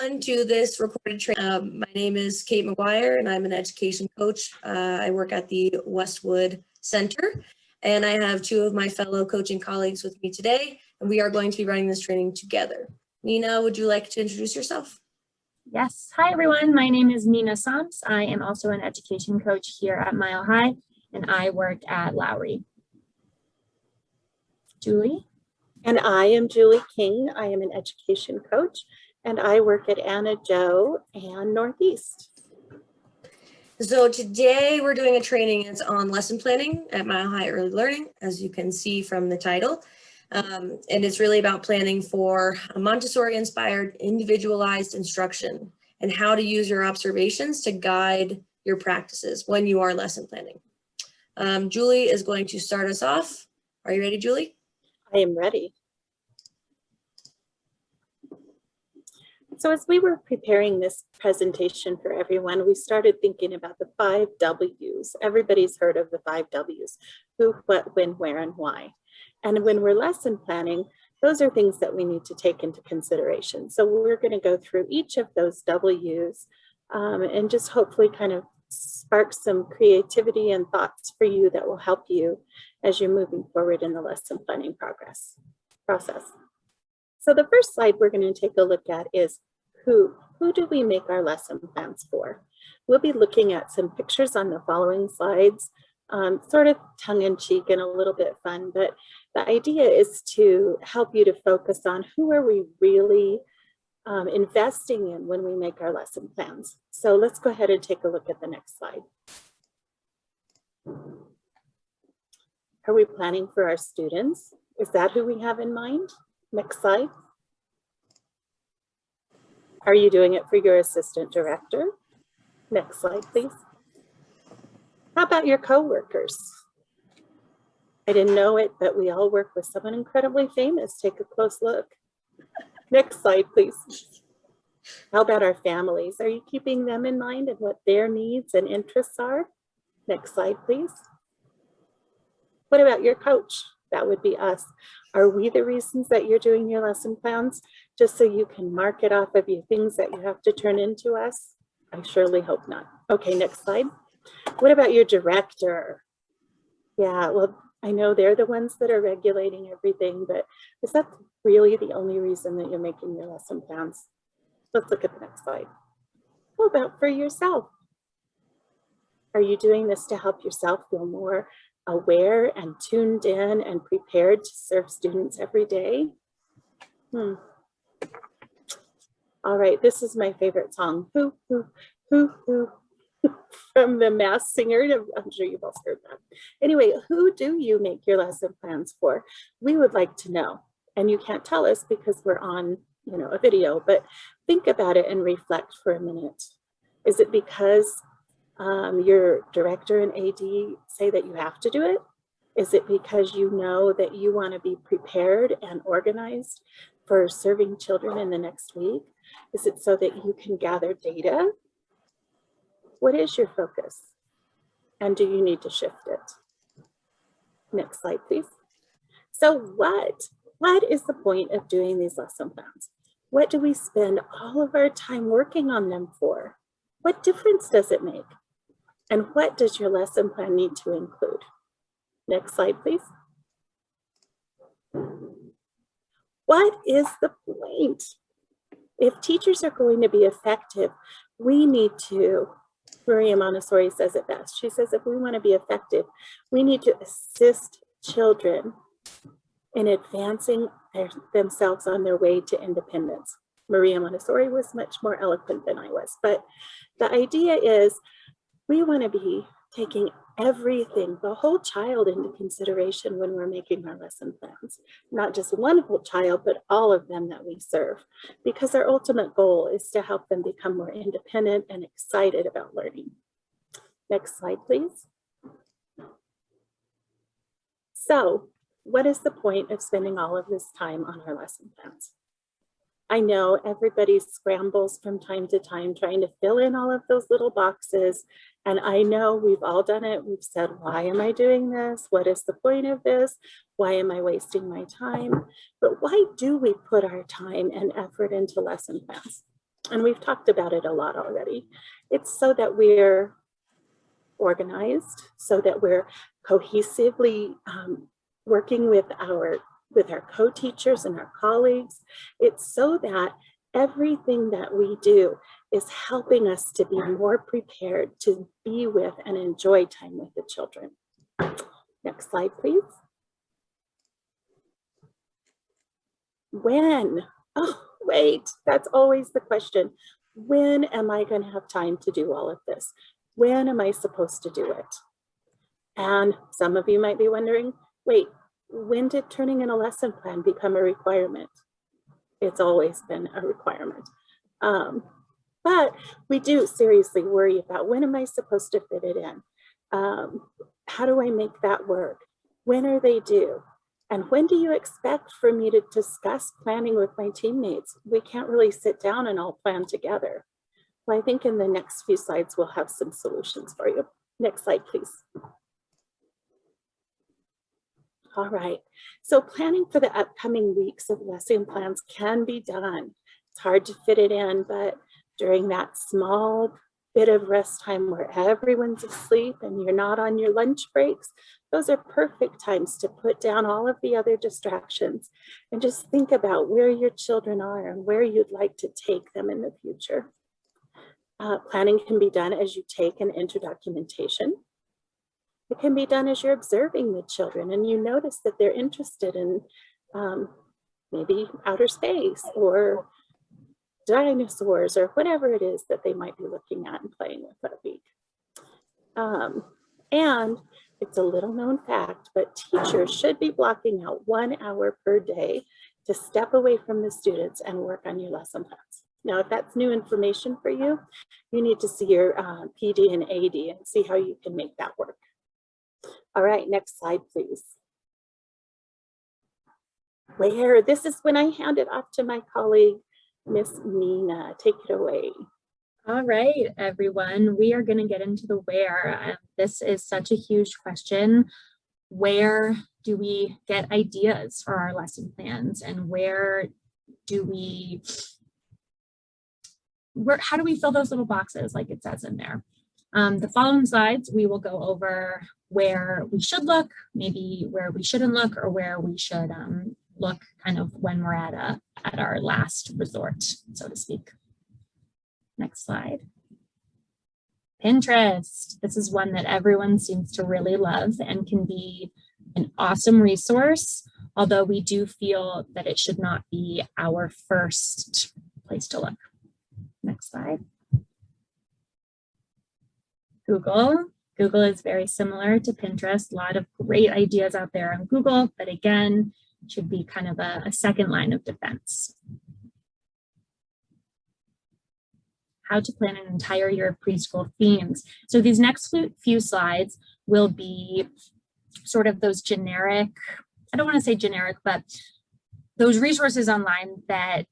everyone to this recorded training. My name is Kate McGuire and I'm an education coach. I work at the Westwood Center and I have two of my fellow coaching colleagues with me today, and we are going to be running this training together. Nina, would you like to introduce yourself? Yes. Hi, everyone. My name is Nina Sams. I am also an education coach here at Mile High, and I work at Lowry. Julie? And I am Julie King. I am an education coach, and I work at Anna Joe and Northeast. So today we're doing a training. It's on lesson planning at Mile High Early Learning, as you can see from the title. And it's really about planning for a Montessori-inspired individualized instruction and how to use your observations to guide your practices when you are lesson planning. Julie is going to start us off. Are you ready, Julie? I am ready. So as we were preparing this presentation for everyone, we started thinking about the 5 W's. Everybody's heard of the 5 W's: who, what, when, where, and why. And when we're lesson planning, those are things that we need to take into consideration. So we're going to go through each of those W's and just hopefully kind of spark some creativity and thoughts for you that will help you as you're moving forward in the lesson planning process. So the first slide we're going to take a look at is who. Who do we make our lesson plans for? We'll be looking at some pictures on the following slides, sort of tongue-in-cheek and a little bit fun, but the idea is to help you to focus on who are we really investing in when we make our lesson plans. So let's go ahead and take a look at the next slide. Are we planning for our students? Is that who we have in mind? Next slide. Are you doing it for your assistant director? Next slide, please. How about your coworkers? I didn't know it, but we all work with someone incredibly famous. Take a close look. Next slide, please. How about our families? Are you keeping them in mind and what their needs and interests are? Next slide, please. What about your coach? That would be us. Are we the reasons that you're doing your lesson plans? Just so you can mark it off of you things that you have to turn into us? I surely hope not. Okay, next slide. What about your director? Yeah, well, I know they're the ones that are regulating everything, but is that really the only reason that you're making your lesson plans? Let's look at the next slide. What about for yourself? Are you doing this to help yourself feel more aware and tuned in and prepared to serve students every day? All right, this is my favorite song. Who, from the Masked Singer. I'm sure you've all heard that. Anyway, who do you make your lesson plans for? We would like to know. And you can't tell us because we're on, a video, but think about it and reflect for a minute. Is it because your director and AD say that you have to do it? Is it because you know that you want to be prepared and organized for serving children in the next week? Is it so that you can gather data? What is your focus? And do you need to shift it? Next slide, please. So what is the point of doing these lesson plans? What do we spend all of our time working on them for? What difference does it make? And what does your lesson plan need to include? Next slide, please. What is the point? If teachers are going to be effective, we need to, Maria Montessori says it best. She says if we want to be effective, we need to assist children in advancing themselves on their way to independence. Maria Montessori was much more eloquent than I was, but the idea is we want to be taking everything, the whole child, into consideration when we're making our lesson plans. Not just one whole child, but all of them that we serve, because our ultimate goal is to help them become more independent and excited about learning. Next slide, please. So, what is the point of spending all of this time on our lesson plans? I know everybody scrambles from time to time trying to fill in all of those little boxes. And I know we've all done it. We've said, why am I doing this? What is the point of this? Why am I wasting my time? But why do we put our time and effort into lesson plans? And we've talked about it a lot already. It's so that we're organized, so that we're cohesively working with our co-teachers and our colleagues. It's so that everything that we do is helping us to be more prepared to be with and enjoy time with the children. Next slide, please. When? Oh, wait, that's always the question. When am I going to have time to do all of this? When am I supposed to do it? And some of you might be wondering, wait, when did turning in a lesson plan become a requirement? It's always been a requirement. But we do seriously worry about, when am I supposed to fit it in? How do I make that work? When are they due? And when do you expect for me to discuss planning with my teammates? We can't really sit down and all plan together. Well, I think in the next few slides, we'll have some solutions for you. Next slide, please. All right, so planning for the upcoming weeks of lesson plans can be done. It's hard to fit it in, but during that small bit of rest time where everyone's asleep and you're not on your lunch breaks, those are perfect times to put down all of the other distractions and just think about where your children are and where you'd like to take them in the future. Planning can be done as you take and enter documentation. It can be done as you're observing the children and you notice that they're interested in maybe outer space or dinosaurs or whatever it is that they might be looking at and playing with that week. And it's a little known fact, but teachers should be blocking out 1 hour per day to step away from the students and work on your lesson plans. Now, if that's new information for you, you need to see your PD and AD and see how you can make that work. All right, next slide, please. Where? This is when I hand it off to my colleague, Miss Nina. Take it away. All right, everyone, we are going to get into the where. This is such a huge question. Where do we get ideas for our lesson plans, and where do we, how do we fill those little boxes like it says in there? The following slides, we will go over where we should look, maybe where we shouldn't look, or where we should look kind of when we're at our last resort, so to speak. Next slide. Pinterest. This is one that everyone seems to really love and can be an awesome resource, although we do feel that it should not be our first place to look. Next slide. Google. Google is very similar to Pinterest. A lot of great ideas out there on Google, but again, should be kind of a second line of defense. How to plan an entire year of preschool themes. So these next few slides will be sort of those generic, I don't want to say generic, but those resources online that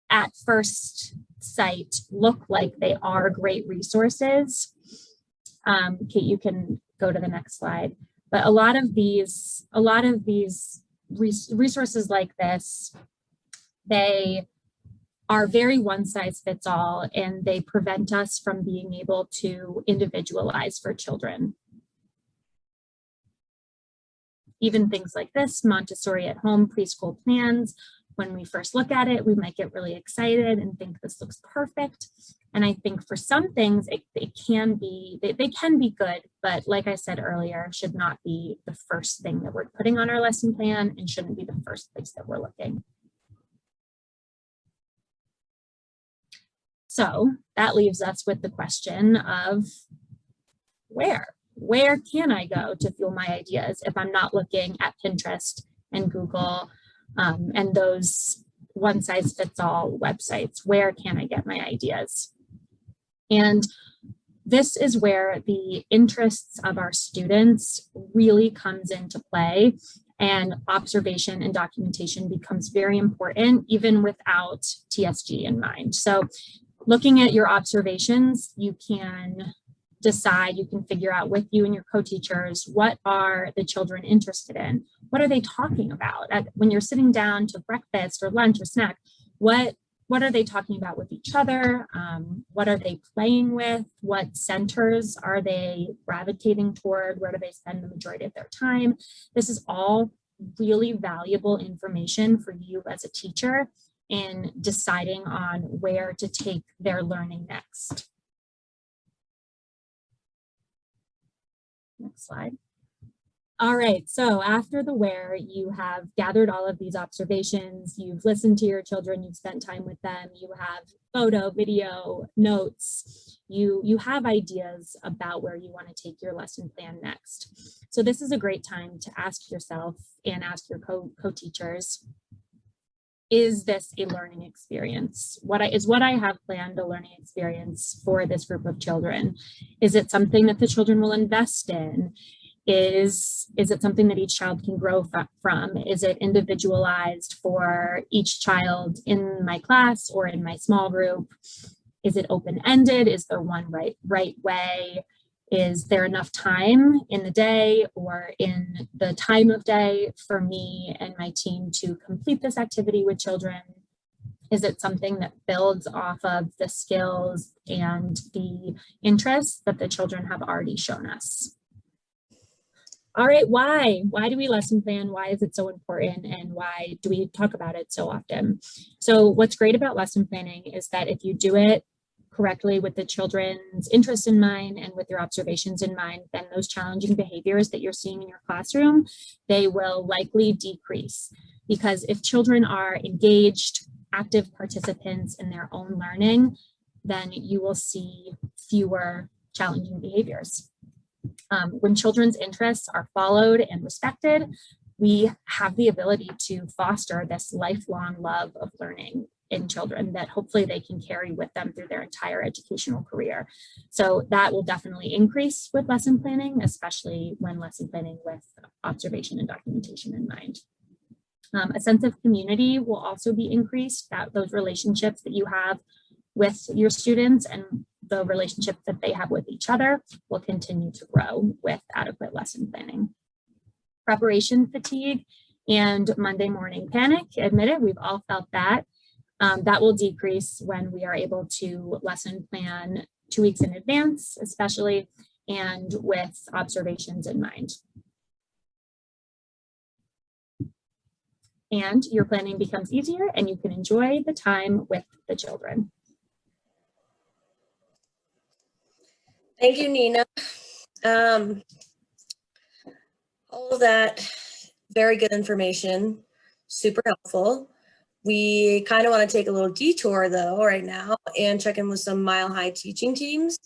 at first sight look like they are great resources. Kate, you can go to the next slide. But a lot of these resources like this, they are very one size fits all, and they prevent us from being able to individualize for children. Even things like this, Montessori at Home preschool plans, when we first look at it, we might get really excited and think this looks perfect. And I think for some things, they can be good, but like I said earlier, should not be the first thing that we're putting on our lesson plan and shouldn't be the first place that we're looking. So that leaves us with the question of where can I go to fuel my ideas if I'm not looking at Pinterest and Google and those one size fits all websites? Where can I get my ideas? And this is where the interests of our students really comes into play, and observation and documentation becomes very important even without TSG in mind. So looking at your observations, you can decide, you can figure out with you and your co-teachers, what are the children interested in? What are they talking about? When you're sitting down to breakfast or lunch or snack, what what are they talking about with each other? What are they playing with? What centers are they gravitating toward? Where do they spend the majority of their time? This is all really valuable information for you as a teacher in deciding on where to take their learning next. Next slide. All right, so after the where, you have gathered all of these observations, you've listened to your children, you've spent time with them, you have photo, video, notes, you have ideas about where you want to take your lesson plan next. So this is a great time to ask yourself and ask your co-teachers, is this a learning experience? What I have planned a learning experience for this group of children? Is it something that the children will invest in? Is it something that each child can grow from? Is it individualized for each child in my class or in my small group? Is it open-ended? Is there one right way? Is there enough time in the day or in the time of day for me and my team to complete this activity with children? Is it something that builds off of the skills and the interests that the children have already shown us? All right, why? Why do we lesson plan? Why is it so important? And why do we talk about it so often? So what's great about lesson planning is that if you do it correctly with the children's interest in mind and with your observations in mind, then those challenging behaviors that you're seeing in your classroom, they will likely decrease. Because if children are engaged, active participants in their own learning, then you will see fewer challenging behaviors. When children's interests are followed and respected, we have the ability to foster this lifelong love of learning in children that hopefully they can carry with them through their entire educational career. So that will definitely increase with lesson planning, especially when lesson planning with observation and documentation in mind. A sense of community will also be increased, that those relationships that you have with your students and the relationships that they have with each other will continue to grow with adequate lesson planning. Preparation fatigue and Monday morning panic, admitted, we've all felt that. That will decrease when we are able to lesson plan 2 weeks in advance, especially, and with observations in mind. And your planning becomes easier and you can enjoy the time with the children. Thank you, Nina. All of that, very good information, super helpful. We kind of want to take a little detour though right now and check in with some Mile High teaching teams.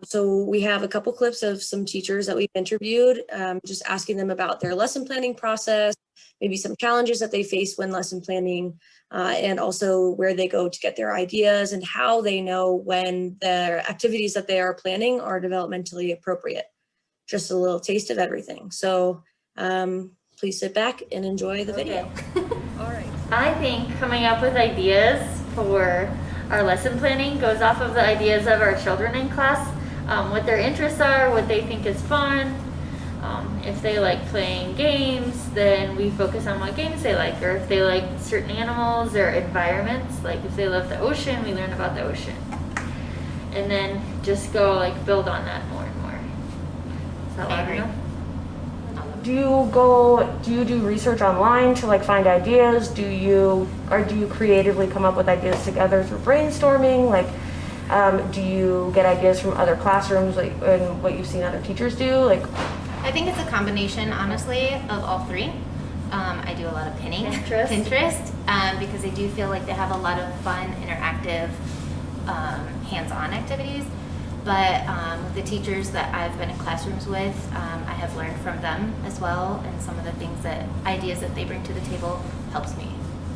So we have a couple clips of some teachers that we've interviewed, just asking them about their lesson planning process, maybe some challenges that they face when lesson planning, and also where they go to get their ideas and how they know when the activities that they are planning are developmentally appropriate. Just a little taste of everything. So please sit back and enjoy the video. All right. I think coming up with ideas for our lesson planning goes off of the ideas of our children in class, what their interests are, what they think is fun. If they like playing games, then we focus on what games they like, or if they like certain animals or environments, like if they love the ocean, we learn about the ocean. And then just go like build on that more and more. Is that loud enough? Do you do research online to like find ideas? Do you creatively come up with ideas together through brainstorming? Like, do you get ideas from other classrooms, like and what you've seen other teachers do? Like, I think it's a combination, honestly, of all three. I do a lot of Pinterest, because I do feel like they have a lot of fun, interactive, hands-on activities. But the teachers that I've been in classrooms with, I have learned from them as well, and some of the ideas that they bring to the table helps me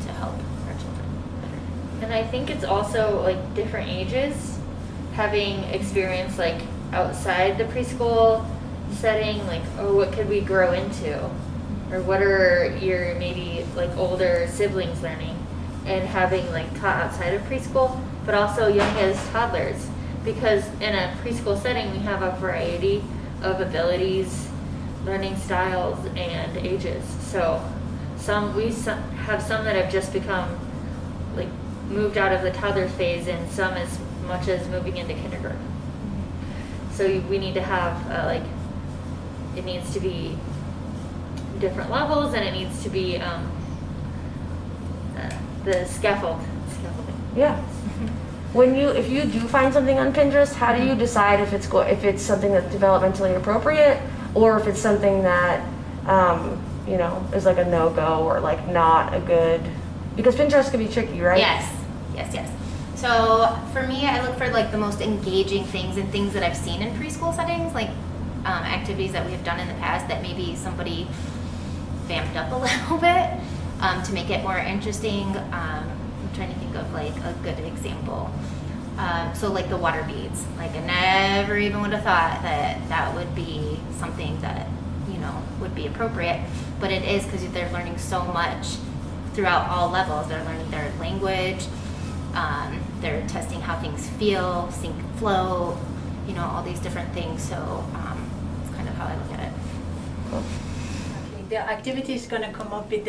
to help our children better. And I think it's also like different ages, having experience like outside the preschool setting, like, oh, what could we grow into? Or what are your maybe like older siblings learning? And having like taught outside of preschool, but also young as toddlers. Because in a preschool setting, we have a variety of abilities, learning styles, and ages. So we have some that have just become like moved out of the toddler phase, and some as much as moving into kindergarten. So we need to have like, it needs to be different levels, and it needs to be the scaffolding. Yeah. If you do find something on Pinterest, how do you decide if it's something that's developmentally appropriate, or if it's something that is like a no-go or like not a good? Because Pinterest can be tricky, right? Yes. So for me, I look for like the most engaging things and things that I've seen in preschool settings, like activities that we have done in the past that maybe somebody vamped up a little bit to make it more interesting. I'm trying to think of like a good example. So like the water beads, like I never even would have thought that would be something that, would be appropriate, but it is, because they're learning so much throughout all levels. They're learning their language, they're testing how things feel, sync, flow, all these different things. So it's kind of how I look at it. Cool. The activity is going to come up with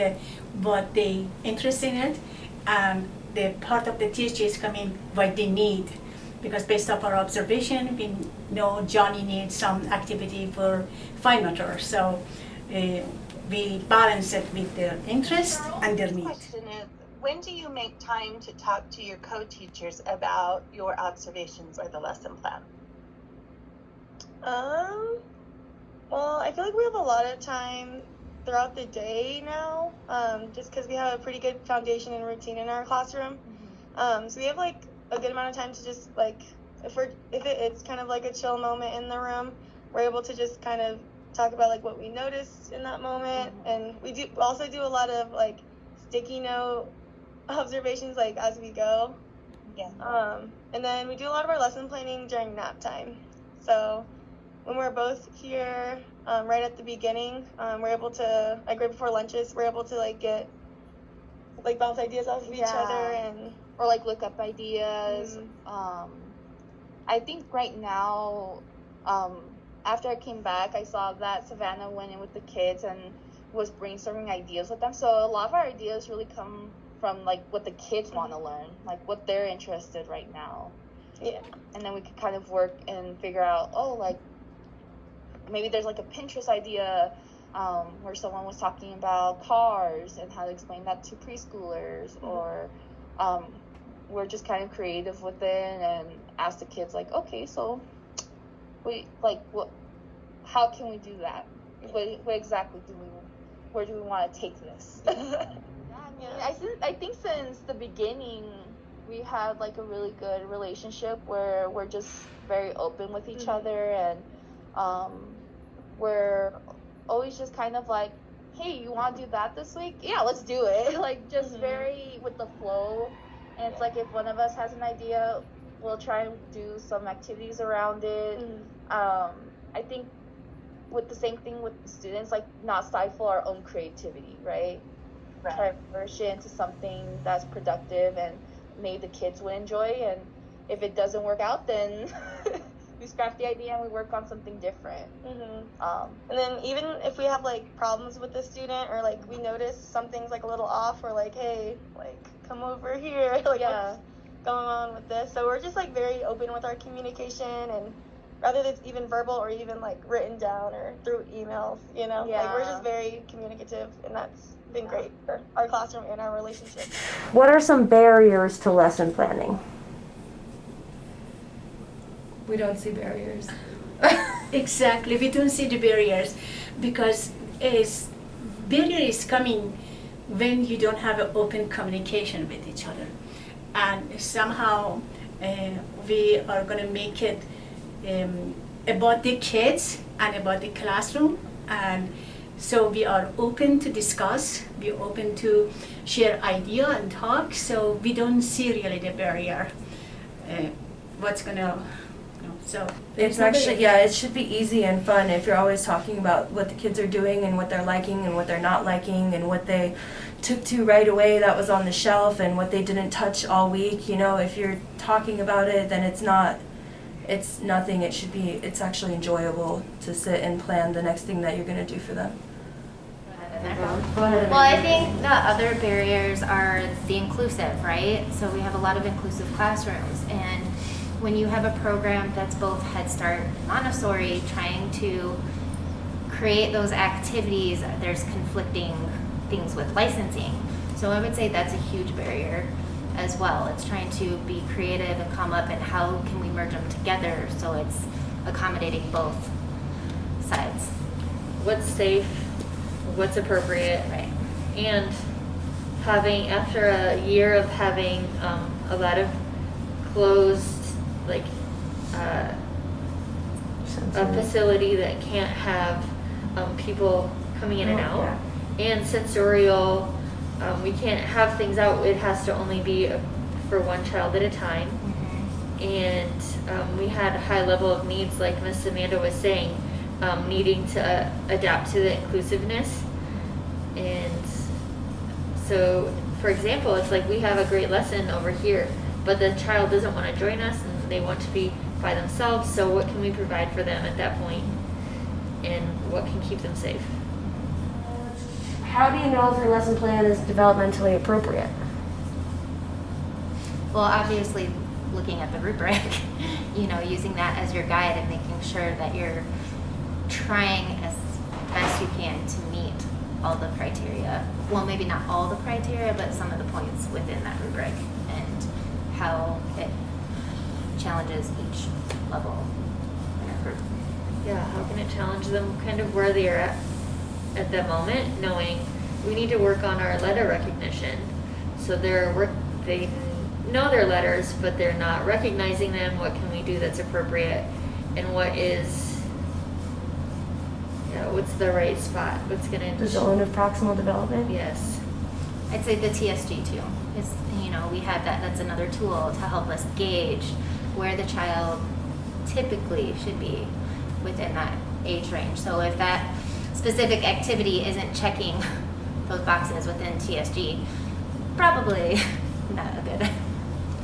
what they interest in it, and the part of the teacher is coming what they need, because based off our observation, we know Johnny needs some activity for fine motor, so we balance it with their interest and their need. Question is, when do you make time to talk to your co-teachers about your observations or the lesson plan? Well, I feel like we have a lot of time throughout the day now, just because we have a pretty good foundation and routine in our classroom. So we have like a good amount of time to just like, if it's kind of like a chill moment in the room, we're able to just kind of talk about like what we noticed in that moment. And we also do a lot of like sticky note observations like as we go. Yeah. And then we do a lot of our lesson planning during nap time. So when we're both here right at the beginning, we're able to, like right before lunches, we're able to like get, like bounce ideas off of each other or like look up ideas. I think right now, after I came back, I saw that Savannah went in with the kids and was brainstorming ideas with them. So a lot of our ideas really come from like what the kids want to learn, like what they're interested right now. Yeah. And then we could kind of work and figure out, like maybe there's like a Pinterest idea where someone was talking about cars and how to explain that to preschoolers, or we're just kind of creative with it and ask the kids like, okay, so how can we do that? What exactly where do we want to take this? I think since the beginning we had like a really good relationship where we're just very open with each other, and we're always just kind of like, hey, you want to do that this week? Yeah, let's do it. Like just very with the flow. And it's like if one of us has an idea, we'll try and do some activities around it. I think with the same thing with the students, like not stifle our own creativity, right? Try to merge it into something that's productive and maybe the kids would enjoy. And if it doesn't work out, then we scrap the idea and we work on something different. And then even if we have like problems with the student, or like we notice something's like a little off, we're like, hey, like come over here, like what's going on with this? So we're just like very open with our communication, and whether it's even verbal or even like written down or through emails, like we're just very communicative, and that's been great for our classroom and our relationship. What are some barriers to lesson planning? We don't see barriers. Exactly, we don't see the barriers, because barrier is coming when you don't have an open communication with each other, and somehow we are going to make it about the kids and about the classroom, and so we are open to discuss, we're open to share idea and talk, so we don't see really the barrier, what's going to. So it's actually, it should be easy and fun if you're always talking about what the kids are doing and what they're liking and what they're not liking and what they took to right away that was on the shelf and what they didn't touch all week. If you're talking about it, then it's nothing. It's actually enjoyable to sit and plan the next thing that you're going to do for them. Go ahead. Well, I think the other barriers are the inclusive, right? So we have a lot of inclusive classrooms, and when you have a program that's both Head Start and Montessori, trying to create those activities, there's conflicting things with licensing. So I would say that's a huge barrier as well. It's trying to be creative and come up and how can we merge them together so it's accommodating both sides. What's safe, what's appropriate, Right. and having, after a year of having a lot of closed, like a facility that can't have people coming in and out, and sensorial, we can't have things out, it has to only be for one child at a time. And we had a high level of needs, like Miss Amanda was saying, needing to adapt to the inclusiveness. And so, for example, it's like we have a great lesson over here, but the child doesn't want to join us and they want to be by themselves, so what can we provide for them at that point? And what can keep them safe? How do you know if your lesson plan is developmentally appropriate? Well, obviously, looking at the rubric, you know, using that as your guide and making sure that you're trying as best you can to meet all the criteria. Well, maybe not all the criteria, but some of the points within that rubric and how it challenges each level in a group. Yeah, how can it challenge them kind of where they are at that moment, knowing we need to work on our letter recognition. So they know their letters, but they're not recognizing them. What can we do that's appropriate? And what is, what's the right spot? What's gonna... The zone of proximal development? Yes. I'd say the TSG too. Is, you know, we have that's another tool to help us gauge where the child typically should be within that age range. So if that specific activity isn't checking those boxes within TSG, probably not a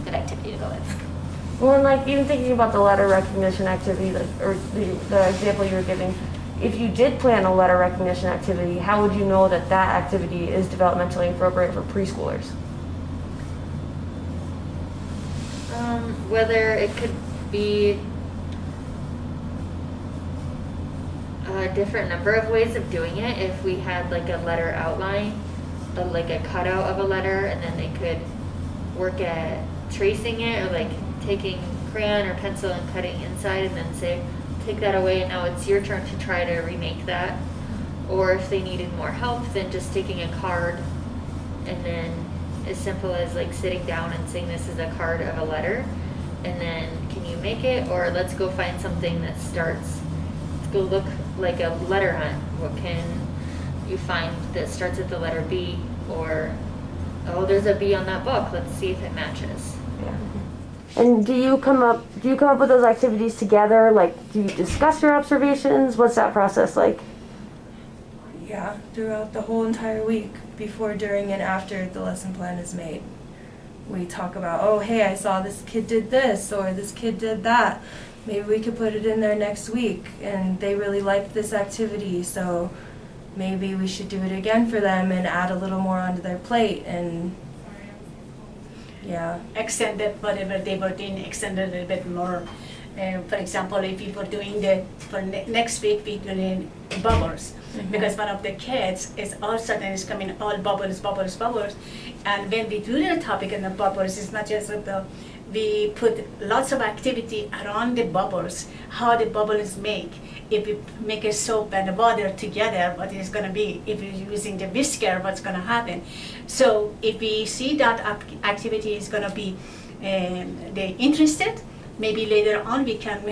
good activity to go with. Well, and like even thinking about the letter recognition activity, or the example you were giving, if you did plan a letter recognition activity, how would you know that that activity is developmentally appropriate for preschoolers? Whether it could be a different number of ways of doing it. If we had like a letter outline, like a cutout of a letter, and then they could work at tracing it, or like taking crayon or pencil and cutting inside and then say, take that away and now it's your turn to try to remake that. Or if they needed more help, then just taking a card and then as simple as like sitting down and saying this is a card of a letter, and then can you make it? Or let's go find something that starts, let's go look like a letter hunt. What can you find that starts with the letter B? Or, oh, there's a B on that book, let's see if it matches. Yeah. And do you come up with those activities together? Like, do you discuss your observations? What's that process like? Yeah, throughout the whole entire week, before, during, and after the lesson plan is made. We talk about, oh, hey, I saw this kid did this, or this kid did that. Maybe we could put it in there next week, and they really liked this activity, so maybe we should do it again for them and add a little more onto their plate, and yeah. Extended whatever they were doing, extended a little bit more. For example, if we were doing next week, we're doing bubbles. Mm-hmm. Because one of the kids is all of a sudden is coming all bubbles, bubbles, bubbles. And when we do the topic in the bubbles, it's not just we put lots of activity around the bubbles, how the bubbles make. If we make a soap and the water together, what is going to be? If you're using the whisker, what's going to happen? So if we see that activity is going to be they interested, maybe later on we can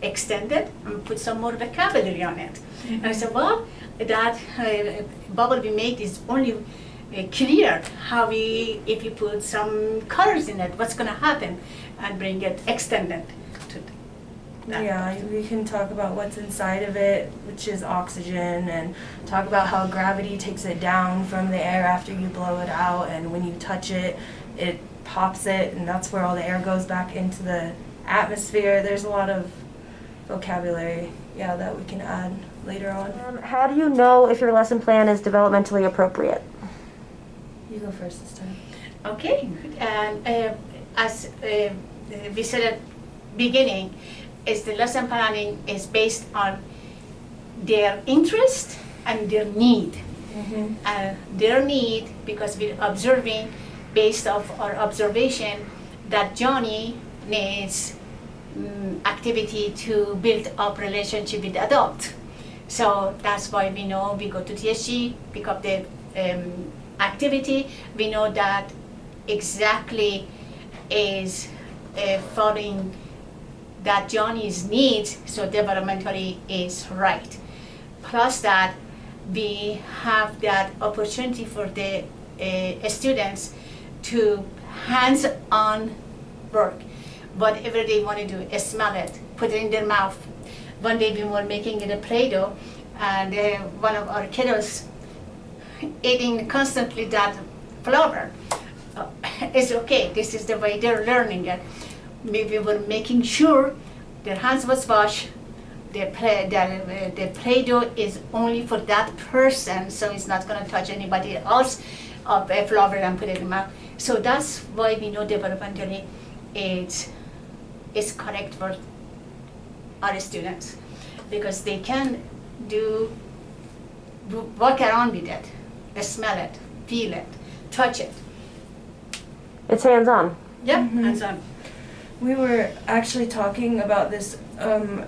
extend it and put some more vocabulary on it. Mm-hmm. And I said, well, that bubble we made is only clear how if you put some colors in it, what's going to happen, and bring it extended to that. Yeah, we can talk about what's inside of it, which is oxygen, and talk about how gravity takes it down from the air after you blow it out, and when you touch it, it pops it, and that's where all the air goes back into the atmosphere. There's a lot of vocabulary, yeah, that we can add. later on. How do you know if your lesson plan is developmentally appropriate? You go first this time. Okay, and as we said at beginning, is the lesson planning is based on their interest and their need. Their need, because we're observing based off our observation that Johnny needs activity to build up relationship with the adult. So that's why we know we go to TSG, pick up the activity. We know that exactly is following that Johnny's needs, so developmentally is right. Plus that we have that opportunity for the students to hands-on work. Whatever they want to do, smell it, put it in their mouth. One day we were making it a Play-Doh, and one of our kiddos eating constantly that flower. It's okay, this is the way they're learning it. We were making sure their hands was washed, the Play-Doh is only for that person, so it's not going to touch anybody else of a flower and put it in the mouth. So that's why we know developmentally it's correct for our students, because they can walk around with it, smell it, feel it, touch it. It's hands-on. Yeah, hands-on. We were actually talking about this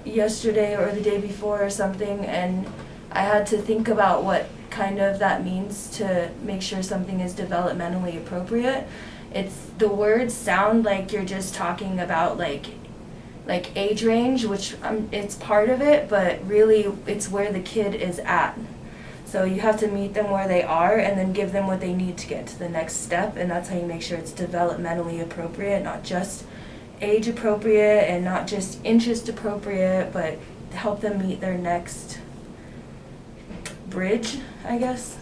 yesterday or the day before or something, and I had to think about what kind of that means to make sure something is developmentally appropriate. The words sound like you're just talking about like age range, which it's part of it, but really it's where the kid is at. So you have to meet them where they are and then give them what they need to get to the next step, and that's how you make sure it's developmentally appropriate, not just age appropriate and not just interest appropriate, but help them meet their next bridge, I guess.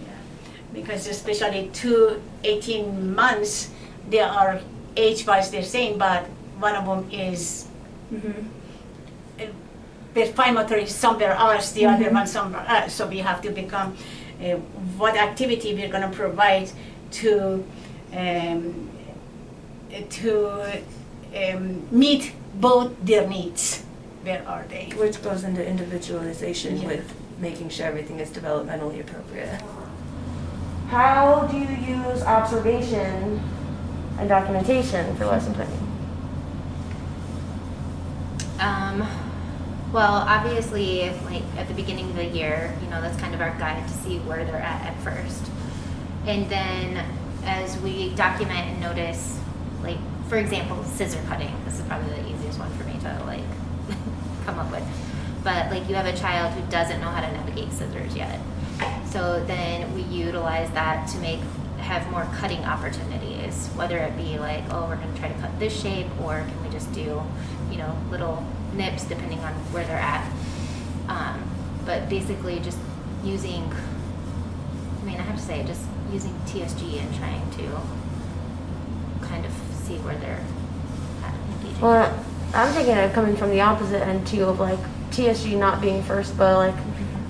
Yeah. Because especially 18 months, they are age-wise they're same, but one of them is their fine motor is somewhere else, the other one somewhere else. So we have to become what activity we're going to provide to meet both their needs. Where are they? Which goes into individualization with making sure everything is developmentally appropriate. How do you use observation and documentation for lesson planning? Well, obviously, like at the beginning of the year, that's kind of our guide to see where they're at first. And then as we document and notice, like, for example, scissor cutting. This is probably the easiest one for me to, like, come up with. But, like, you have a child who doesn't know how to navigate scissors yet. So then we utilize that to have more cutting opportunities, whether it be like, oh, we're going to try to cut this shape, or can we just do, little nips depending on where they're at. But basically just using, I have to say, just using TSG and trying to kind of see where they're at engaging. Well, I'm thinking of coming from the opposite end too, of like TSG not being first, but like,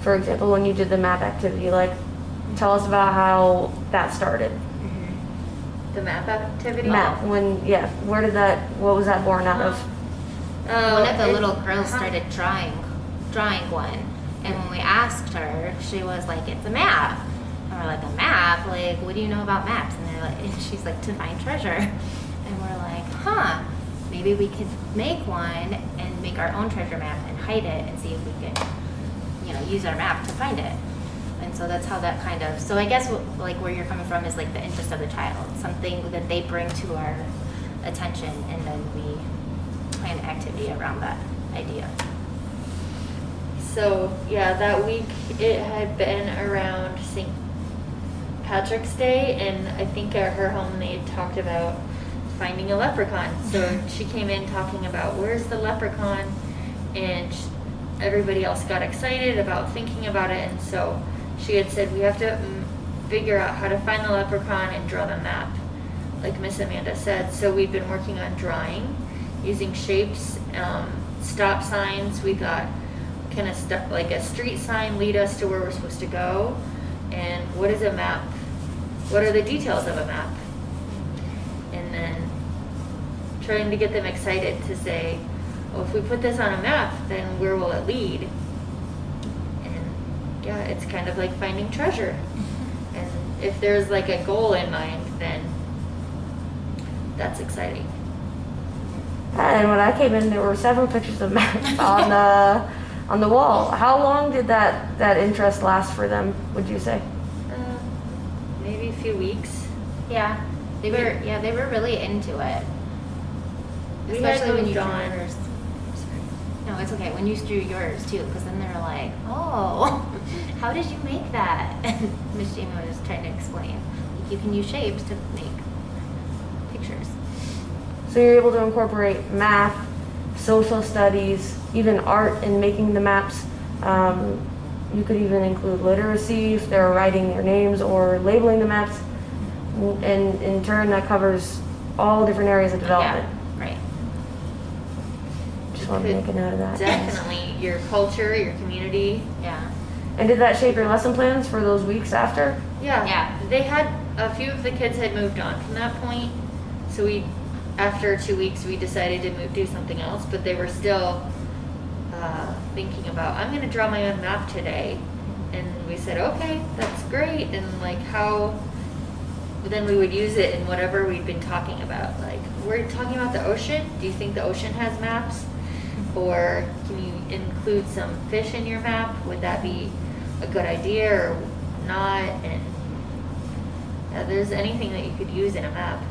for example, when you did the map activity, like, tell us about how that started. The map activity? Map, what was that born out of? One of the little girls started drawing one, and when we asked her, she was like, it's a map. And we're like, a map? Like, what do you know about maps? And she's like, to find treasure. And we're like, maybe we could make one and make our own treasure map and hide it and see if we can, use our map to find it. And so that's how that kind of, so I guess where you're coming from is like the interest of the child, something that they bring to our attention, and then we plan activity around that idea. So yeah, that week it had been around St. Patrick's Day, and I think at her home they had talked about finding a leprechaun. So she came in talking about where's the leprechaun, and everybody else got excited about thinking about it, and so she had said we have to figure out how to find the leprechaun and draw the map, like Miss Amanda said. So we've been working on drawing using shapes, stop signs. We got can like a street sign lead us to where we're supposed to go? And what is a map? What are the details of a map? And then trying to get them excited to say, oh, if we put this on a map, then where will it lead? And yeah, it's kind of like finding treasure. And if there's like a goal in mind, then that's exciting. And when I came in, there were several pictures of maps on the wall. How long did that interest last for them, would you say? Maybe a few weeks. Yeah, they were really into it. We had Especially when you moved drew on. yours. No, it's okay. When you drew yours too, because then they're like, "Oh, how did you make that?" And Miss Jamie was trying to explain. Like, you can use shapes to make pictures. So you're able to incorporate math, social studies, even art in making the maps. You could even include literacy if they're writing their names or labeling the maps. And in turn, that covers all different areas of development. Yeah, right. Just wanted to make a note of that. Definitely your culture, your community. Yeah. And did that shape your lesson plans for those weeks after? Yeah. Yeah. They had, a few of the kids had moved on from that point. So after 2 weeks, we decided to do something else, but they were still thinking about, I'm going to draw my own map today. And we said, okay, that's great. And like then we would use it in whatever we'd been talking about. Like, we're talking about the ocean. Do you think the ocean has maps? Or can you include some fish in your map? Would that be a good idea or not? And there's anything that you could use in a map.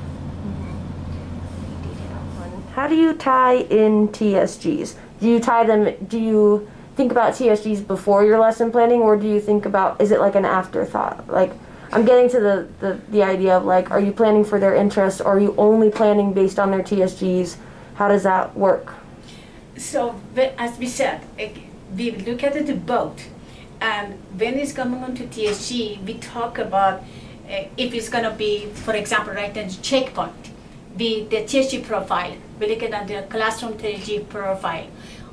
How do you tie in TSGs? Do you think about TSGs before your lesson planning, or do you think about, is it like an afterthought? Like, I'm getting to the idea of like, are you planning for their interests, or are you only planning based on their TSGs? How does that work? So, as we said, we look at it both. And when it's coming on to TSG, we talk about if it's going to be, for example, right now, the checkpoint, the TSG profile. We look at the classroom TSG profile.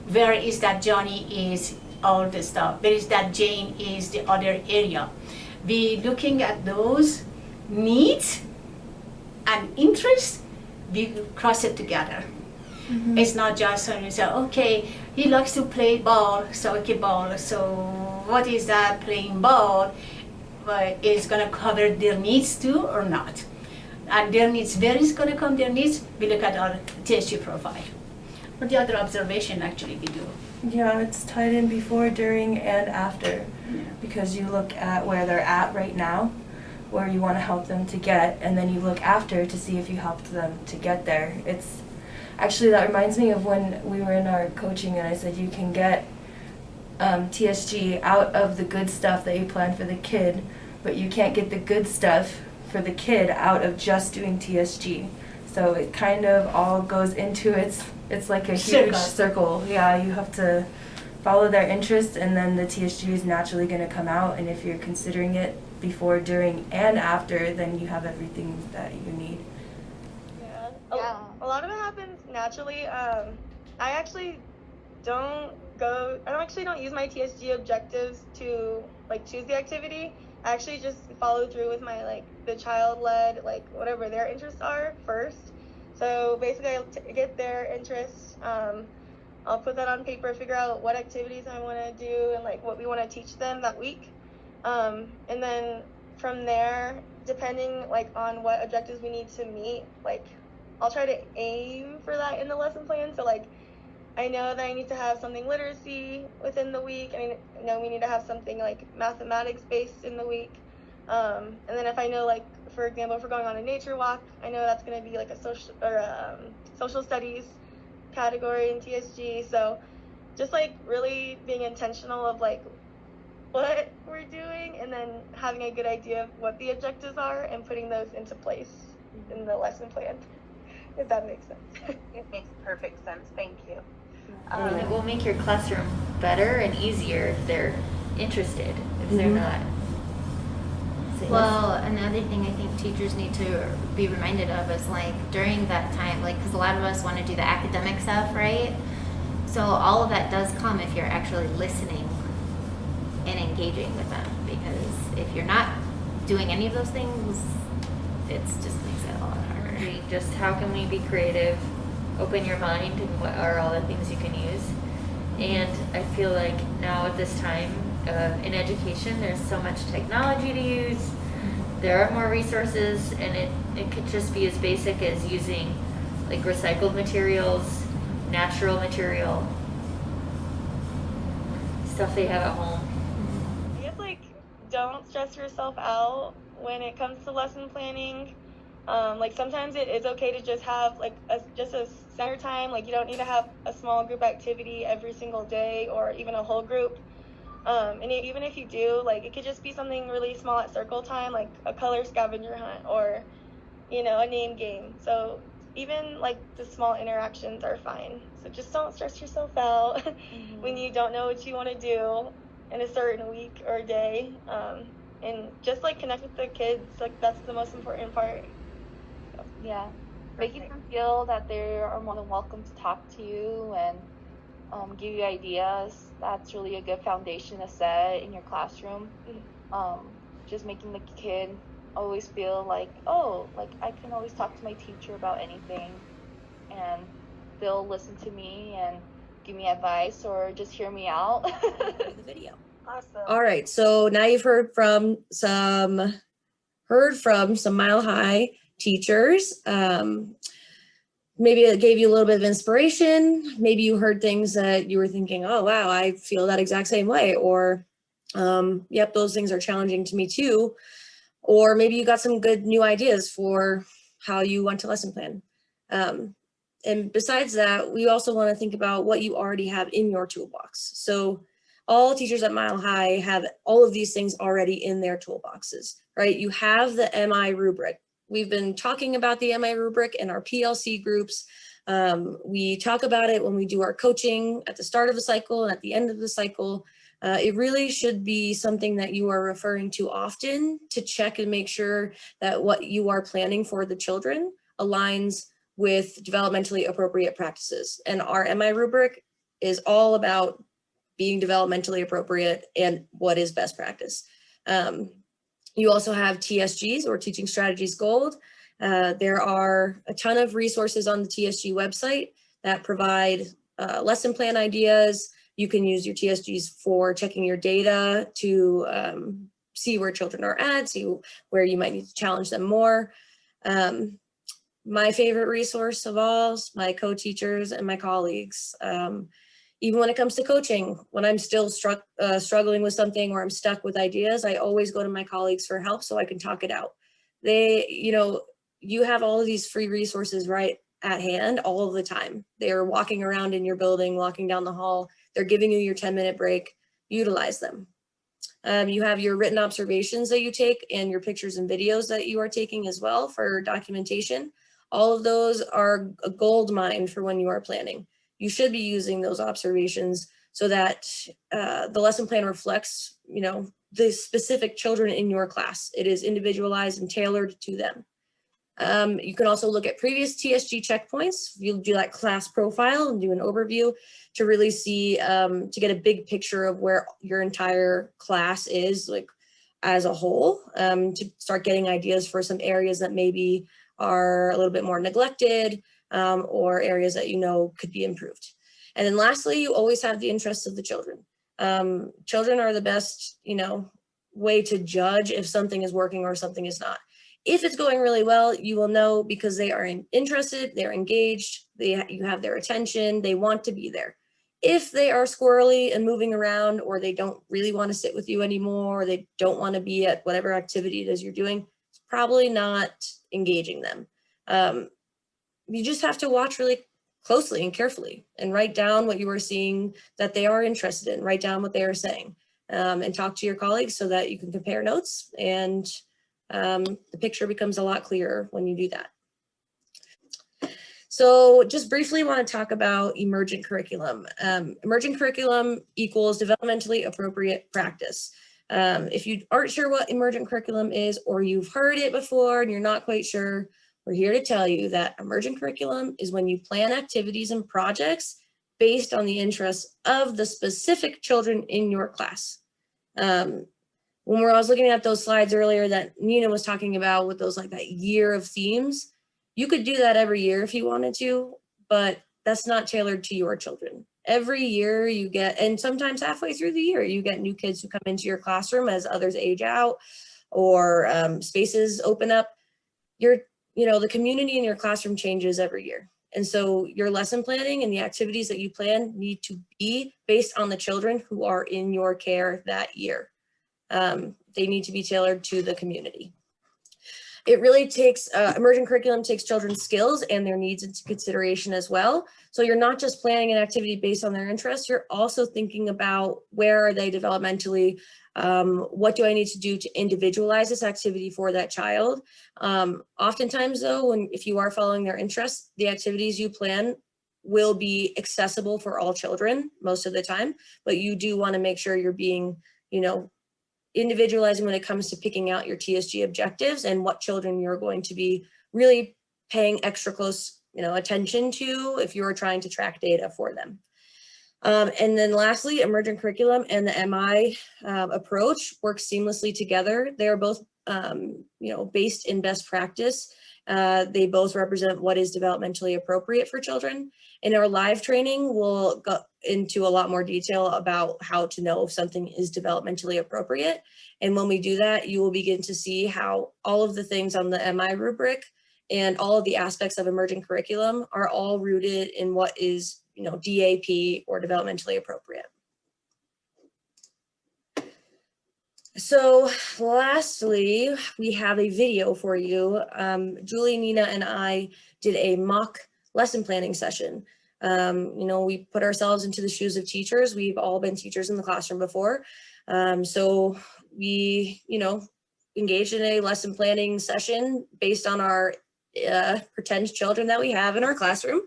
Where is that Johnny is all the stuff? Where is that Jane is the other area? We looking at those needs and interests, we cross it together. Mm-hmm. It's not just when you say, okay, he likes to play ball, so okay, ball. So what is that playing ball? Is going to cover their needs too or not? And their needs, where is going to come their needs? We look at our TSG profile. What the other observation actually we do? Yeah, it's tied in before, during, and after. Yeah. Because you look at where they're at right now, where you want to help them to get, and then you look after to see if you helped them to get there. It's actually, that reminds me of when we were in our coaching and I said you can get TSG out of the good stuff that you plan for the kid, but you can't get the good stuff for the kid out of just doing TSG. So it kind of all goes into it's like a huge circle. Yeah, you have to follow their interests, and then the TSG is naturally going to come out. And if you're considering it before, during, and after, then you have everything that you need. Yeah, a lot of it happens naturally. I actually don't use my TSG objectives to like choose the activity. I actually just follow through with my like the child-led, like whatever their interests are first. So basically I'll get their interests, I'll put that on paper, figure out what activities I want to do and like what we want to teach them that week. And then from there, depending like on what objectives we need to meet, like I'll try to aim for that in the lesson plan. So like I know that I need to have something literacy within the week. I know we need to have something like mathematics based in the week. And then if I know, like, for example, if we're going on a nature walk, I know that's going to be like a social studies category in TSG. So just like really being intentional of like what we're doing and then having a good idea of what the objectives are and putting those into place in the lesson plan, if that makes sense. It makes perfect sense. Thank you. And it will make your classroom better and easier if they're interested, if they're not. Well, another thing I think teachers need to be reminded of is like during that time, like because a lot of us want to do the academic stuff, right? So all of that does come if you're actually listening and engaging with them, because if you're not doing any of those things, it just makes it a lot harder. Just how can we be creative, open your mind, and what are all the things you can use? And I feel like now at this time in education, there's so much technology to use. There are more resources, and it could just be as basic as using like recycled materials, natural material, stuff they have at home. I guess like don't stress yourself out when it comes to lesson planning. Like sometimes it is okay to just have like just a center time. Like you don't need to have a small group activity every single day or even a whole group. And even if you do, like it could just be something really small at circle time, like a color scavenger hunt or, you know, a name game. So even like the small interactions are fine. So just don't stress yourself out when you don't know what you want to do in a certain week or day. And just like connect with the kids. Like that's the most important part. Yeah, making them feel that they are more than welcome to talk to you and give you ideas. That's really a good foundation to set in your classroom. Just making the kid always feel like, oh, like I can always talk to my teacher about anything, and they'll listen to me and give me advice or just hear me out. The video. Awesome. All right, so now you've heard from some Mile High teachers. Maybe it gave you a little bit of inspiration. Maybe you heard things that you were thinking, oh, wow, I feel that exact same way. Or, yep, those things are challenging to me too. Or maybe you got some good new ideas for how you want to lesson plan. And besides that, we also want to think about what you already have in your toolbox. So all teachers at Mile High have all of these things already in their toolboxes, right? You have the MI rubric. We've been talking about the MI rubric in our PLC groups. We talk about it when we do our coaching at the start of the cycle and at the end of the cycle. It really should be something that you are referring to often to check and make sure that what you are planning for the children aligns with developmentally appropriate practices. And our MI rubric is all about being developmentally appropriate and what is best practice. You also have TSGs, or Teaching Strategies Gold. There are a ton of resources on the TSG website that provide lesson plan ideas. You can use your TSGs for checking your data to see where children are at, see where you might need to challenge them more. My favorite resource of all is my co-teachers and my colleagues. Even when it comes to coaching, when I'm still struggling with something or I'm stuck with ideas, I always go to my colleagues for help so I can talk it out. You have all of these free resources right at hand all of the time. They are walking around in your building, walking down the hall. They're giving you your 10-minute break. Utilize them. You have your written observations that you take and your pictures and videos that you are taking as well for documentation. All of those are a gold mine for when you are planning. You should be using those observations so that the lesson plan reflects, the specific children in your class. It is individualized and tailored to them. You can also look at previous TSG checkpoints. You'll do that class profile and do an overview to really see, to get a big picture of where your entire class is, like as a whole, to start getting ideas for some areas that maybe are a little bit more neglected, or areas that could be improved. And then lastly, you always have the interests of the children. Children are the best, way to judge if something is working or something is not. If it's going really well, you will know because they are interested, they're engaged, you have their attention, they want to be there. If they are squirrely and moving around, or they don't really want to sit with you anymore, or they don't want to be at whatever activity it is you're doing, it's probably not engaging them. You just have to watch really closely and carefully and write down what you are seeing that they are interested in, write down what they are saying, and talk to your colleagues so that you can compare notes, and the picture becomes a lot clearer when you do that. So just briefly want to talk about emergent curriculum. Emergent curriculum equals developmentally appropriate practice. If you aren't sure what emergent curriculum is, or you've heard it before and you're not quite sure, we're here to tell you that emergent curriculum is when you plan activities and projects based on the interests of the specific children in your class. When I was looking at those slides earlier that Nina was talking about with those like that year of themes, you could do that every year if you wanted to, but that's not tailored to your children. Every year you get, and sometimes halfway through the year, you get new kids who come into your classroom as others age out or spaces open up. The community in your classroom changes every year. And so your lesson planning and the activities that you plan need to be based on the children who are in your care that year. They need to be tailored to the community. It really takes, emergent curriculum takes children's skills and their needs into consideration as well. So you're not just planning an activity based on their interests, you're also thinking about where are they developmentally, what do I need to do to individualize this activity for that child? Oftentimes though, if you are following their interests, the activities you plan will be accessible for all children most of the time, but you do want to make sure you're being, individualizing when it comes to picking out your TSG objectives and what children you're going to be really paying extra close, attention to if you're trying to track data for them. And then lastly, emergent curriculum and the MI approach work seamlessly together. They are both, based in best practice. They both represent what is developmentally appropriate for children. In our live training, we'll go into a lot more detail about how to know if something is developmentally appropriate. And when we do that, you will begin to see how all of the things on the MI rubric and all of the aspects of emergent curriculum are all rooted in what is, DAP or developmentally appropriate. So lastly, we have a video for you. Julie, Nina, and I did a mock lesson planning session. We put ourselves into the shoes of teachers. We've all been teachers in the classroom before. So we, engaged in a lesson planning session based on our pretend children that we have in our classroom.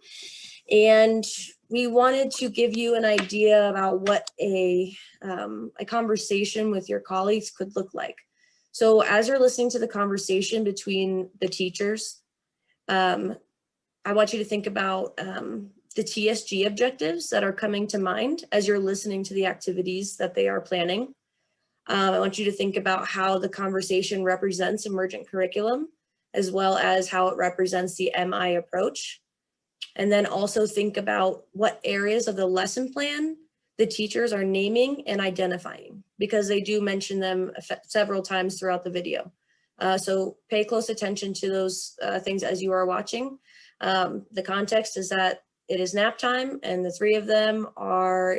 And we wanted to give you an idea about what a conversation with your colleagues could look like. So as you're listening to the conversation between the teachers, I want you to think about the TSG objectives that are coming to mind as you're listening to the activities that they are planning. I want you to think about how the conversation represents emergent curriculum, as well as how it represents the MI approach. And then also think about what areas of the lesson plan the teachers are naming and identifying, because they do mention them several times throughout the video. So pay close attention to those things as you are watching. The context is that it is nap time and the three of them are,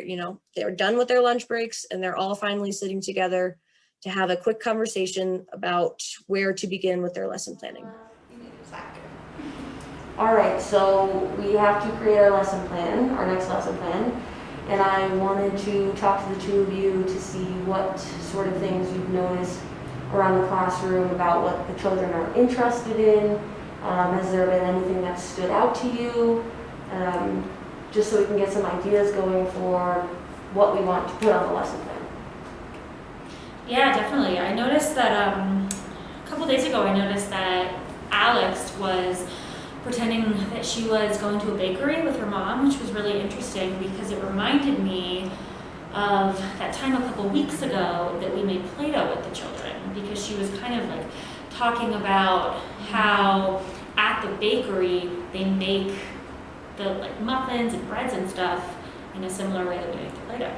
they're done with their lunch breaks and they're all finally sitting together to have a quick conversation about where to begin with their lesson planning. All right, so we have to create our lesson plan, our next lesson plan. And I wanted to talk to the two of you to see what sort of things you've noticed around the classroom about what the children are interested in. Has there been anything that stood out to you? Just so we can get some ideas going for what we want to put on the lesson plan. Yeah, definitely. I noticed that a couple days ago, I noticed that Alex was pretending that she was going to a bakery with her mom, which was really interesting because it reminded me of that time a couple weeks ago that we made Play-Doh with the children, because she was kind of like talking about how at the bakery they make the muffins and breads and stuff in a similar way that we make the Play-Doh.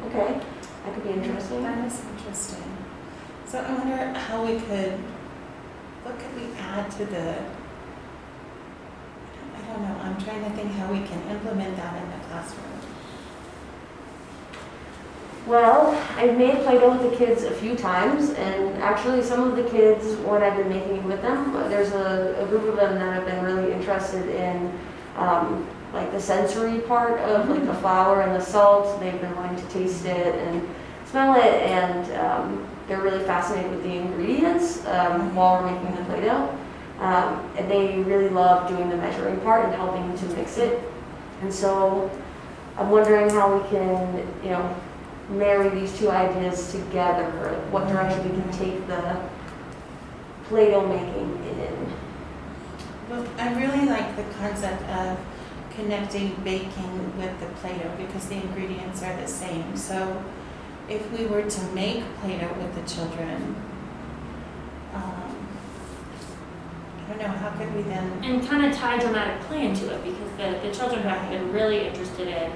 Okay, that could be interesting. That is interesting. So I wonder how we could, what could we add to the, I don't know, I'm trying to think how we can implement that in the classroom. Well, I've made Play-Doh with the kids a few times, and actually some of the kids, when I've been making it with them, there's a group of them that have been really interested in like the sensory part of like the flour and the salt. They've been wanting to taste it and smell it, and they're really fascinated with the ingredients while we're making the Play-Doh. And they really love doing the measuring part and helping to mix it. And so I'm wondering how we can, marry these two ideas together, what direction we can take the Play-Doh making in. Well, I really like the concept of connecting baking with the Play-Doh because the ingredients are the same. So if we were to make Play-Doh with the children, I don't know, how could we then? And kind of tie dramatic play into it, because the children have been really interested in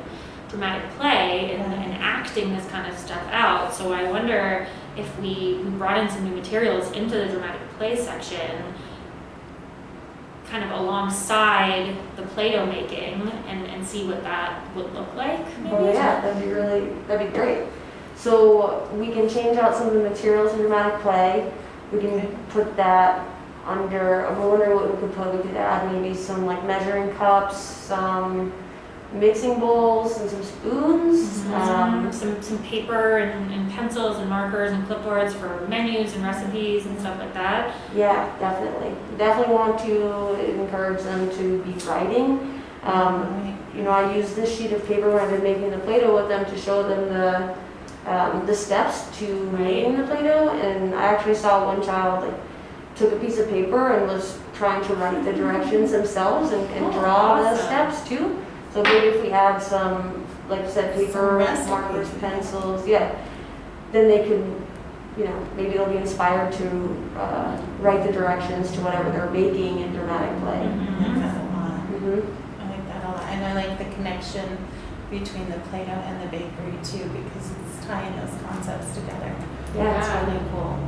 dramatic play and acting this kind of stuff out. So I wonder if we brought in some new materials into the dramatic play section, kind of alongside the Play-Doh making, and see what that would look like, maybe? Oh yeah, that'd be great. So we can change out some of the materials in dramatic play. We can put that under, I'm wondering what we could put. We could add maybe some like measuring cups, some mixing bowls, and some spoons. Some paper and pencils and markers and clipboards for menus and recipes and stuff like that. Yeah, definitely. Definitely want to encourage them to be writing. You know, I use this sheet of paper when I've been making the Play-Doh with them to show them the steps to making the Play-Doh, and I actually saw one child like took a piece of paper and was trying to write the directions themselves and draw the steps too. So maybe if we add some, like you said, paper, markers, pencils, yeah, then they can, you know, maybe they'll be inspired to write the directions to whatever they're baking in dramatic play. I like that a lot. I like that a lot. And I like the connection between the Play-Doh and the bakery too, because it's tying those concepts together. Yeah, it's really cool.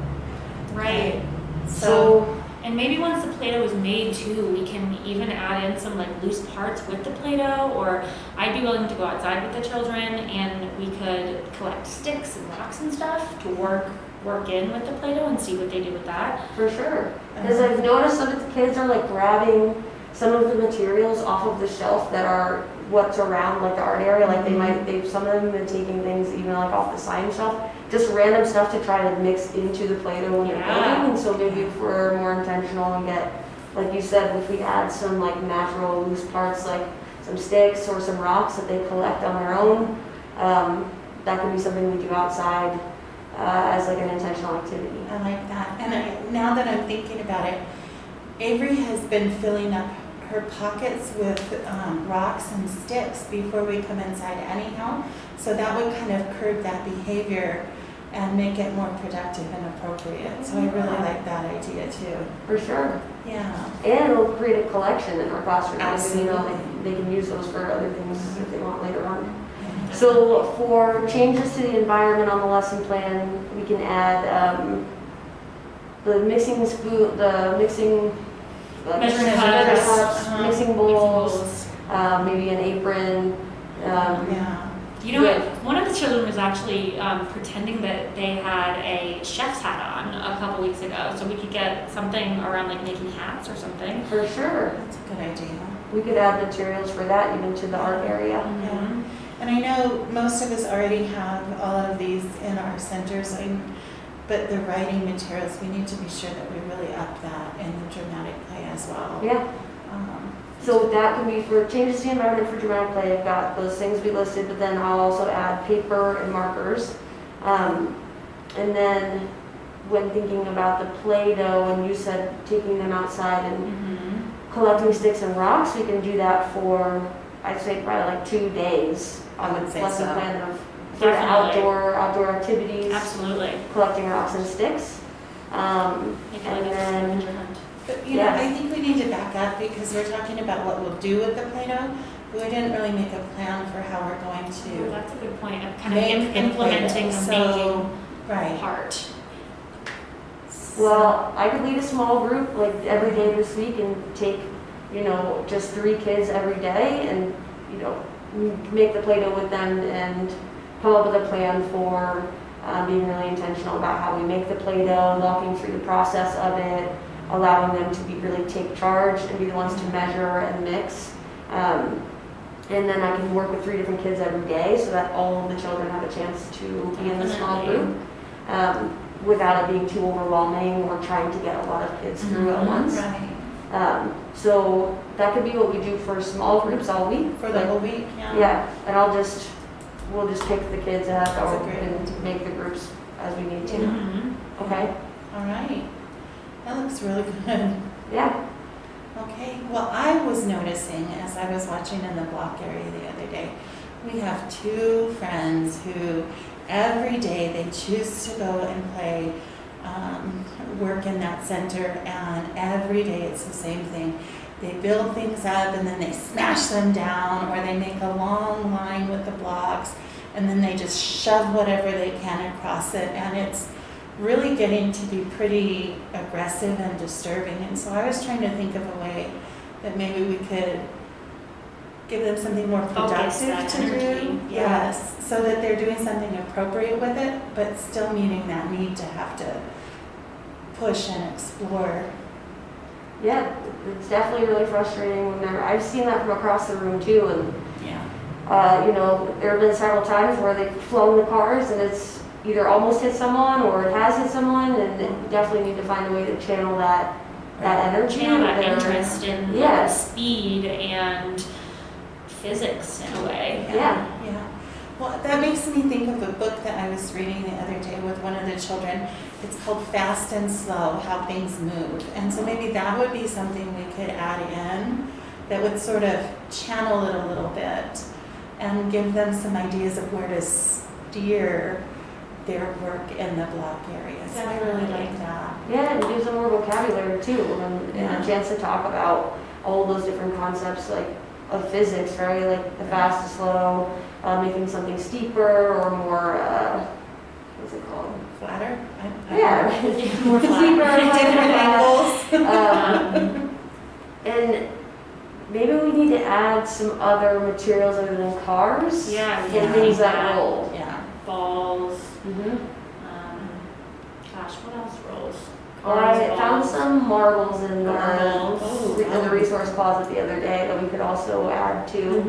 Right. So, and maybe once the Play-Doh is made too, we can even add in some like loose parts with the Play-Doh, or I'd be willing to go outside with the children and we could collect sticks and rocks and stuff to work in with the Play-Doh and see what they do with that. For sure. Because I've noticed some of the kids are like grabbing some of the materials off of the shelf that are what's around like the art area. Like some of them have been taking things even like off the science shelf, just random stuff to try to mix into the Play-Doh when they're building. And so maybe if we're more intentional and get, like you said, if we add some like natural loose parts, like some sticks or some rocks that they collect on their own, that could be something we do outside as like an intentional activity. I like that. And now that I'm thinking about it, Avery has been filling up her pockets with rocks and sticks before we come inside anyhow. So that would kind of curb that behavior and make it more productive and appropriate. So I really like that idea too. For sure. Yeah. And it'll create a collection in our classroom. Absolutely. You know, they can use those for other things if they want later on. So for changes to the environment on the lesson plan, we can add the mixing spoon, measuring cups, mixing bowls, maybe an apron. You know what? One of the children was actually pretending that they had a chef's hat on a couple weeks ago, so we could get something around like making hats or something. For sure. That's a good idea. We could add materials for that even to the art area. Yeah. And I know most of us already have all of these in our centers, but the writing materials, we need to be sure that we really up that in the dramatic play as well. Yeah. So that can be for changes to the environment for dramatic play. I've got those things we listed, but then I'll also add paper and markers. And then when thinking about the Play-Doh, and you said taking them outside and collecting sticks and rocks, we can do that for, I'd say probably like 2 days on the lesson plan of sort of outdoor activities. Absolutely. Collecting rocks and sticks. And then, but you know, I think we need to back up because we're talking about what we'll do with the Play-Doh. We didn't really make a plan for how we're going to. That's a good point of kind of implementing the making part. Well, I could lead a small group like every day this week and take, you know, just 3 kids every day and, you know, make the Play-Doh with them and come up with a plan for being really intentional about how we make the Play-Doh, walking through the process of it, allowing them to really take charge and be the ones to measure and mix. And then I can work with 3 different kids every day so that all of the children have a chance to be in the small group without it being too overwhelming or trying to get a lot of kids through at once. Right. So that could be what we do for small groups all week. For the whole week, yeah. Yeah, and we'll just pick the kids up and make the groups as we need to. Okay? All right. That looks really good. Yeah. Okay. Well, I was noticing as I was watching in the block area the other day. We have 2 friends who every day they choose to go and play, work in that center, and every day it's the same thing. They build things up and then they smash them down, or they make a long line with the blocks and then they just shove whatever they can across it, and it's really getting to be pretty aggressive and disturbing. And so I was trying to think of a way that maybe we could give them something more productive to do. Yes, so that they're doing something appropriate with it, but still meeting that need to have to push and explore. Yeah, it's definitely really frustrating whenever, I've seen that from across the room too, and you know, there have been several times where they've flown the cars and it's either almost hit someone or it has hit someone, and they definitely need to find a way to channel that energy. Channel that interest in speed and physics in a way. Yeah. Well, that makes me think of a book that I was reading the other day with one of the children. It's called Fast and Slow, How Things Move. And so maybe that would be something we could add in that would sort of channel it a little bit and give them some ideas of where to steer their work in the block area. So I really like that. Yeah, and gives them more vocabulary too, and a chance to talk about all those different concepts like of physics, right? Like the fast to slow, making something steeper or more, what's it called? Flatter? More different angles. And maybe we need to add some other materials other than cars. And things that roll. Balls. Gosh, what else rolls? I found some marbles in the resource closet the other day that we could also add to.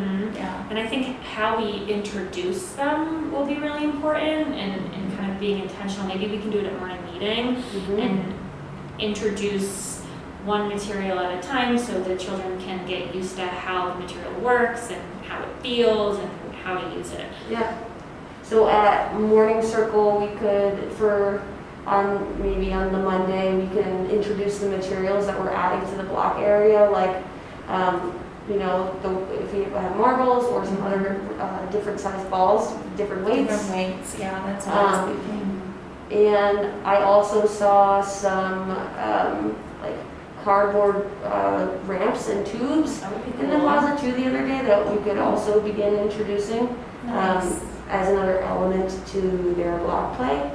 And I think how we introduce them will be really important, and kind of being intentional. Maybe we can do it at morning meeting and introduce one material at a time so the children can get used to how the material works and how it feels and how to use it. So at morning circle, we could, maybe on the Monday, we can introduce the materials that we're adding to the block area, like, you know, if we have marbles or some other different size balls, different weights. That's what I was thinking. And I also saw some like cardboard ramps and tubes in the closet too the other day that we could also begin introducing as another element to their block play.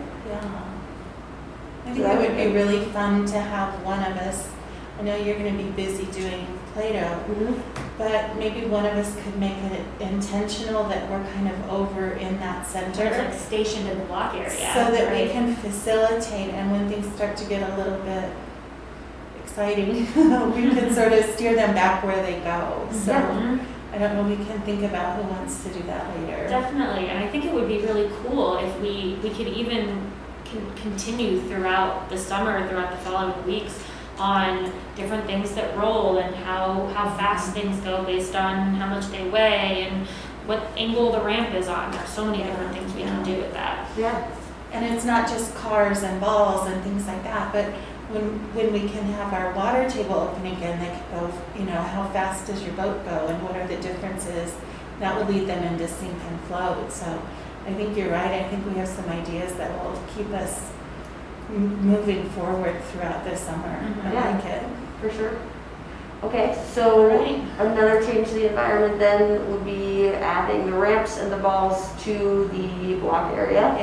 I think it would be really fun to have one of us. I know you're going to be busy doing Play-Doh, but maybe one of us could make it intentional that we're kind of over in that center. It's like stationed in the block area. So that we can facilitate, and when things start to get a little bit exciting, we can sort of steer them back where they go. So I don't know, we can think about who wants to do that later. Definitely, and I think it would be really cool if we could even continue throughout the summer, throughout the following weeks, on different things that roll and how fast things go based on how much they weigh and what angle the ramp is on. There's so many different things we can do with that. And it's not just cars and balls and things like that, but when we can have our water table open again, they can go, you know, how fast does your boat go and what are the differences? That will lead them into sink and float. So I think you're right. I think we have some ideas that will keep us moving forward throughout the summer. I like it. For sure. Okay, so another change to the environment then would be adding the ramps and the balls to the block area.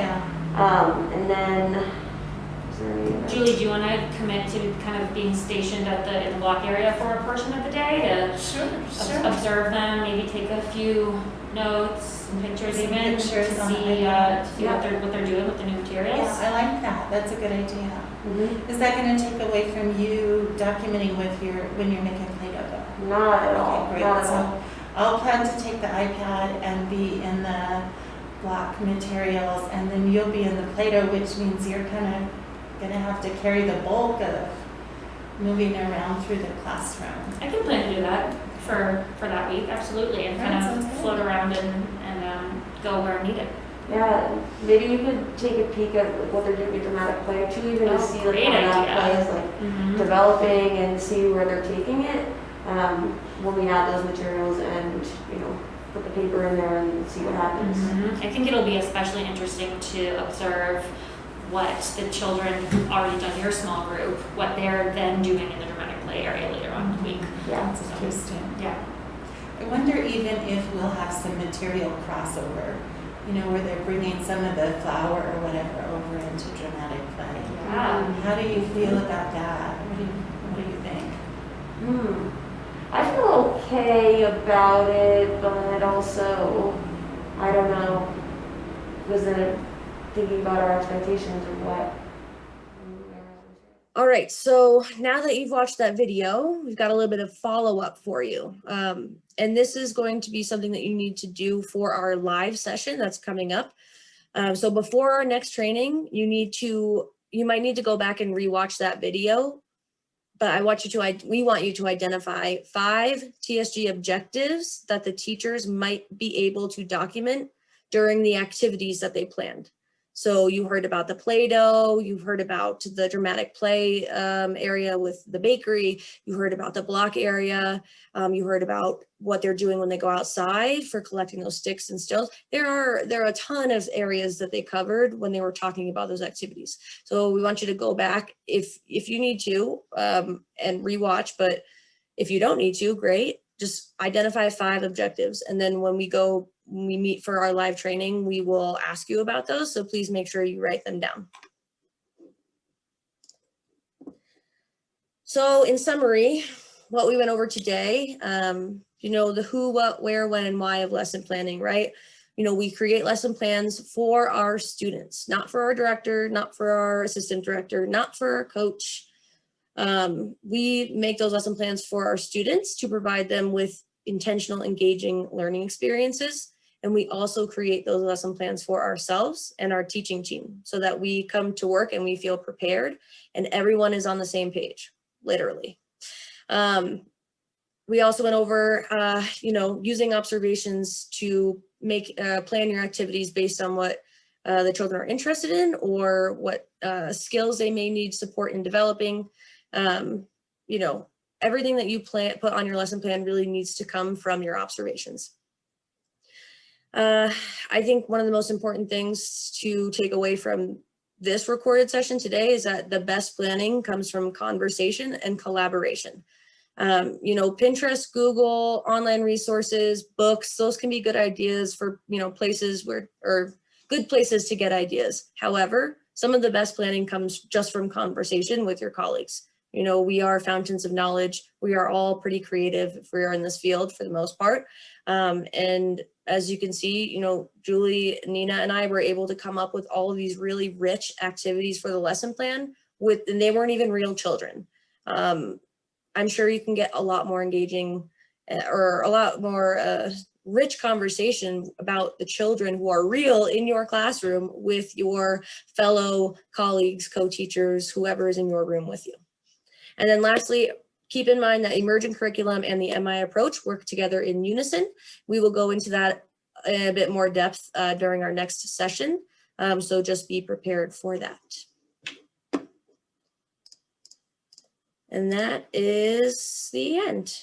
And then, is there any Julie, do you want to commit to kind of being stationed in the block area for a portion of the day to observe them, maybe take a few notes and pictures even to see what they're doing with the new materials? I like that. That's a good idea. Is that going to take away from you documenting when you're making Play-Doh? Not at all. Great. Not at So all. I'll plan to take the iPad and be in the block materials, and then you'll be in the Play-Doh, which means you're kind of going to have to carry the bulk of moving around through the classroom. I can plan to do that for that week, absolutely, and kind of float around and go where needed. Maybe we could take a peek at what they're doing in dramatic play too, even to see how that play is like developing and see where they're taking it. when we add those materials and, you know, put the paper in there and see what happens. I think it'll be especially interesting to observe what the children who've already done your small group, what they're then doing in the dramatic play area later on in the week. Yeah, that's interesting. Yeah. I wonder even if we'll have some material crossover, you know, where they're bringing some of the flower or whatever over into dramatic play. Yeah. How do you feel about that? What do you think? I feel okay about it, but also, I don't know, was it thinking about our expectations or what? All right, so now that you've watched that video, we've got a little bit of follow-up for you. And this is going to be something that you need to do for our live session that's coming up. So before our next training, you might need to go back and rewatch that video, but we want you to identify 5 TSG objectives that the teachers might be able to document during the activities that they planned. So you heard about the Play-Doh, you've heard about the dramatic play area with the bakery, you heard about the block area, you heard about what they're doing when they go outside for collecting those sticks and stones. There are a ton of areas that they covered when they were talking about those activities. So we want you to go back if you need to and rewatch, but if you don't need to, great. Just identify 5 objectives. And then when we meet for our live training, we will ask you about those. So please make sure you write them down. So in summary, what we went over today, you know, the who, what, where, when, and why of lesson planning, right? You know, we create lesson plans for our students, not for our director, not for our assistant director, not for our coach. We make those lesson plans for our students to provide them with intentional, engaging learning experiences. And we also create those lesson plans for ourselves and our teaching team so that we come to work and we feel prepared and everyone is on the same page, literally. We also went over, you know, using observations to make plan your activities based on what the children are interested in or what skills they may need support in developing. You know, everything that you put on your lesson plan really needs to come from your observations. I think one of the most important things to take away from this recorded session today is that the best planning comes from conversation and collaboration. You know, Pinterest, Google, online resources, books, those can be good ideas for, you know, places or good places to get ideas. However, some of the best planning comes just from conversation with your colleagues. You know, we are fountains of knowledge. We are all pretty creative if we are in this field for the most part. And as you can see, you know, Julie, Nina, and I were able to come up with all of these really rich activities for the lesson plan and they weren't even real children. I'm sure you can get a lot more engaging or a lot more rich conversation about the children who are real in your classroom with your fellow colleagues, co-teachers, whoever is in your room with you. And then lastly, keep in mind that emergent curriculum and the MI approach work together in unison. We will go into that in a bit more depth during our next session. So just be prepared for that. And that is the end.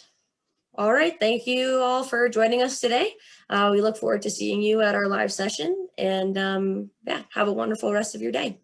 All right, thank you all for joining us today. We look forward to seeing you at our live session and yeah, have a wonderful rest of your day.